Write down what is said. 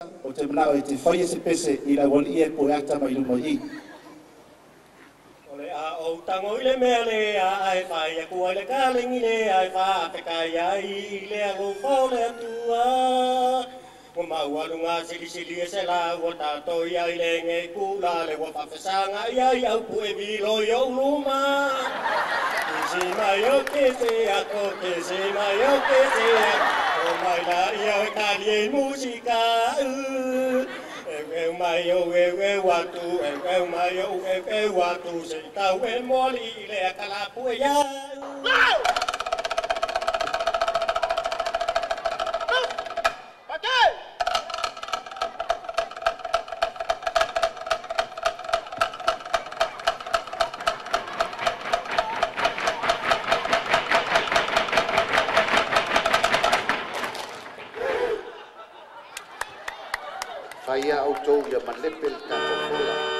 o te manao e te whaia se pese I la wali e po ata mai lumo I. O le a o tango I le mea le a ai whai a kua le kālengi le ai wha te kai ai I le a lo whau le atua. O maualu ngā sili e se la ua tātou I ai le nge kula le ua whawhasanga I ai au pu e vilo I au luma. Kesi mai o kese ako, kesi mai o kese ako. O mai la I au e kari e musika Eu mai o watu, eu mai o watu Se tau e moli I le a kalapu e iau. Faia autou ia malepe le takofola.